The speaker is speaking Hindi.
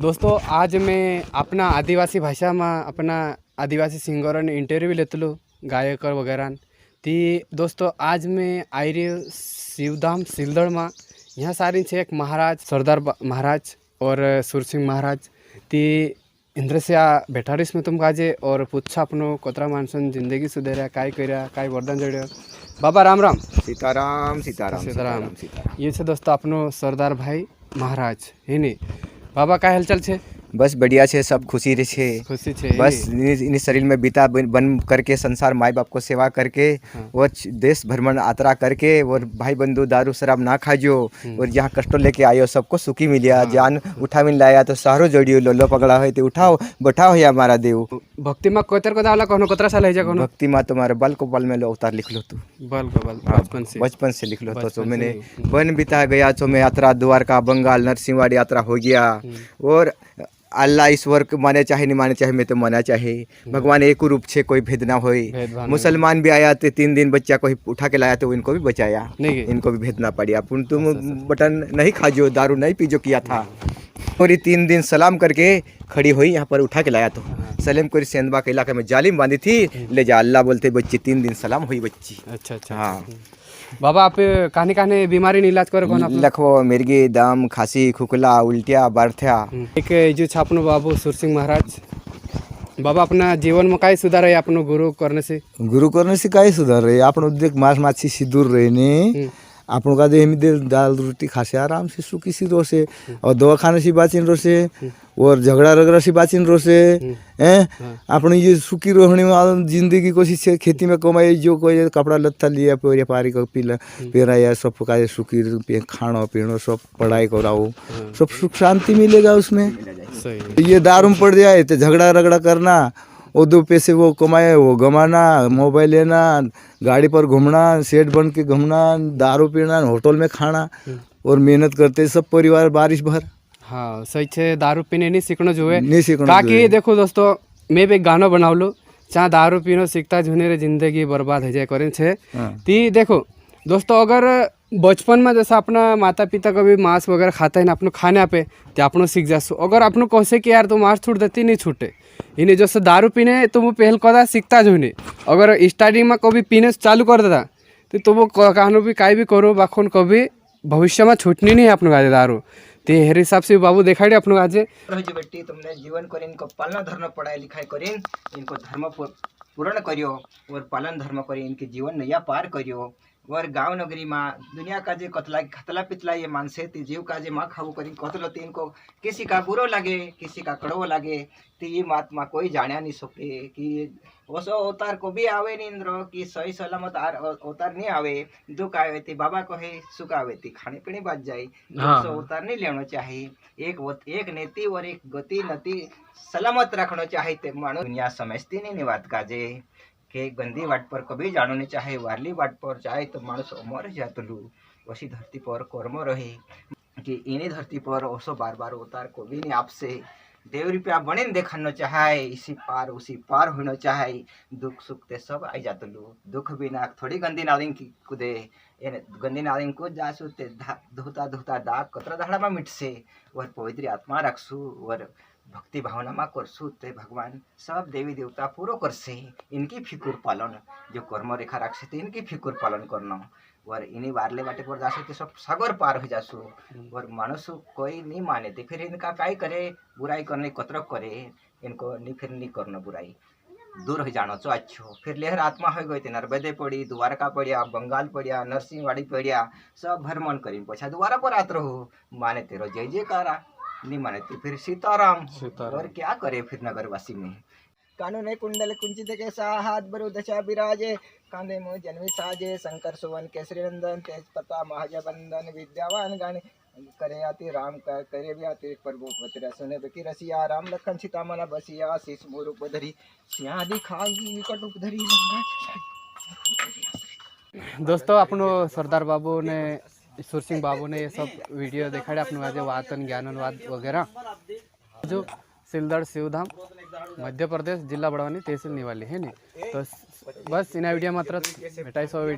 दोस्तों आज मैं अपना आदिवासी भाषा में अपना आदिवासी सिंगर ने इंटरव्यू लेतलू गायक वगैरह ती दोस्तों आज मैं आई रही शिवधाम सिलदड़ में यहाँ सारी छे एक महाराज सरदार महाराज और सुरसिंह महाराज ती इंद्र से बैठा रहीश में तुम काजे और पूछा अपनो कोतरा मानसन जिंदगी सुधेरा काय वरदान जड़ो बाबा राम राम सीताराम सीताराम सीताराम ये छे दोस्तों अपनो सरदार भाई महाराज है नहीं बाबा का हालचाल छे बस बढ़िया छे सब खुशी रे छे खुशी छे बस इन शरीर में बीता बन करके संसार माई बाप को सेवा करके और देश भ्रमण यात्रा करके और भाई बंधु दारू शराब ना खाजो और जहाँ कष्टों लेके आयो सबको सुखी मिलिया जान उठा मिल लाया तो सारो जड़ियो लोलो पगड़ा है तो उठाओ बैठाओ है हमारा देव भक्ति में कोतर को दावला कोनो कोतरा साल है जा कोनो भक्ति में तुम्हारे बल को बल में लो उतार लिख लो तू बल को बल बचपन से लिख लो तो मैंने वन बिता गया तो मैं यात्रा द्वारका बंगाल नरसिंहवाड़ी यात्रा हो गया और अल्लाह ईश्वर को माने चाहे नहीं माने चाहे मैं तो माना चाहे भगवान एक रूप छे कोई भेद ना होए मुसलमान भी आया तो 3 दिन बच्चा को उठा के लाया तो इनको भी बचाया इनको भी भेद ना पड़ा पुन तुम बटन नहीं खाजो दारू नहीं पीजो किया था और 3 दिन सलाम करके खड़ी हुई यहाँ पर उठा के लाया तो सलेम कोरी सेंदबा के इलाके में जालिम बांधी थी ले जा अल्लाह बोलते बच्ची 3 दिन सलाम हुई बच्ची अच्छा हाँ बाबा आप कहने कहने बीमारी नहीं इलाज करो कौन लखो मिर्गी दम खांसी खुखला उल्टिया बारथ्या एक जो छापनो बाबू सुरसिंह महाराज बाबा अपना जीवन में काय सुधार है अपनो गुरु करने से काय सुधार रहे आपण देख मांस माछी से दूर रहने आपण का दे दाल रोटी खासे आराम से सुखी सी रोसे और दवा खाने से बाचिन रोसे और झगड़ा रगड़ा से बाचिन रोसे हैं आपण ये सुखी रोहने में जिंदगी कोशिश है खेती में कमाई जो कोई कपड़ा लत्ता लिया व्यापारी को पेरा या सब का सुखी खाना पीना सब पढ़ाई कराओ सब सुख शांति मिलेगा उसमें ये दारू में पड़ जाए तो झगड़ा रगड़ा करना वो 2 पैसे वो कमाए वो गमाना मोबाइल लेना गाड़ी पर घूमना सेठ बन के घूमना दारू पीना होटल में खाना और मेहनत करते सब परिवार बारिश भर हाँ सही छे दारू पीने नहीं सीखना जो है ताकि देखो दोस्तों मैं भी एक गाना बनाव लो चाहे दारू पीनो सीखता झुने रे जिंदगी बर्बाद हो जाए करें छे ती देखो दोस्तों अगर बचपन में जैसा अपना माता पिता कभी मांस वगैरह खाता है ना अपनो खाने पे तो अपनो सीख जासो अगर अपनो कहे कि यार तुम मांस छूट देती नहीं छूटे इन्हें जैसे दारू पीने तो वो पहल कदा सीखता जो नहीं अगर स्टार्टिंग में कभी पीने चालू कर देता तो तुम कहनो भी काई भी करो बाखुन कभी भविष्य में छूटनी नहीं है अपने गाजे दारू तो हेरे हिसाब से बाबू दिखाई अपने गाजे बेटी तुमने जीवन कर इनको पालना धर्म पढ़ाई लिखाई करें इनको धर्म पूर्ण करियो और पालन धर्म करें इनके जीवन नैया पार करियो और गांव नगरी में दुनिया का जे कतला खतला पितला ये मानसे ती जीव का जे माँ खाऊ करी कतलो तीन को किसी का बुरो लगे किसी का कड़वो लगे तो ये महात्मा कोई जाना नहीं सके कि ओसो अवतार को भी आवे नहीं इंद्र कि सही सलामत अवतार नहीं आवे दुख आवे थी बाबा को है सुख आवे थी खाने पीने बात जाए अवतार नहीं लेना चाहिए एक नीति और एक गति नति सलामत रखना चाहिए मानो दुनिया समझती नहीं बात का जे के गंदी वाट पर कभी जानो नहीं चाहे वारली वाट पर चाहे तो मानस अमर जातलू वसी धरती पर कर्म रहे कि इन्हीं धरती पर ओसो बार बार उतार को भी नहीं आपसे देव रुपया बने देखना चाहे इसी पार उसी पार होना चाहे दुख सुख ते सब आई जातलू दुख बिना थोड़ी गंदी नादिंग की कुदे गंदी नादिंग को जासू ते धोता धोता दाग कतरा धाड़ा में मिट से और पवित्र आत्मा रखसू और भक्ति भावना में करसू ते भगवान सब देवी देवता पूरा करसे इनकी फिकुर पालन जो कर्म रेखा रखसे तो इनकी फिकुर पालन करना और इन्हीं वारले बाटे पर जासू तो सब सागर पार हो जासू और मानसु कोई नहीं माने तो फिर इनका काय करे बुराई करने कतरक करे इनको नहीं फिर नहीं करना बुराई दूर हो जानो तो अच्छो फिर लेहर आत्मा हो गई थी नर्मदे पड़ी द्वारका पड़िया बंगाल पड़िया नरसिंहवाड़ी पड़िया सब भ्रमण करी पछा द्वारा पर आत रहो माने तेरो जय जयकारा नहीं माने तो फिर सीताराम और क्या करे फिर नगरवासी में कानून कुंडल कुंचित के हाथ बरु दशा विराजे कांधे मुँह जन्मी साजे शंकर सुवन केसरी नंदन तेजपता महाजबंदन विद्यावान गण करे आती राम का करे भी आती प्रभुपति रसने की रसिया राम लखन सीता मना बसिया शीश मुरुप धरी सिया दिखाई कटुक धरी दोस्तों अपनो सरदार बाबू ने सुरसिंह बाबू ने ये सब वीडियो देखा अपने वाजे वातन ज्ञानवाद वगैरह जो सिलदड़ शिवधाम मध्य प्रदेश जिला बड़वानी तहसील निवाली है नहीं तो बस इन वीडियो मात्र भेटाई सो वीडियो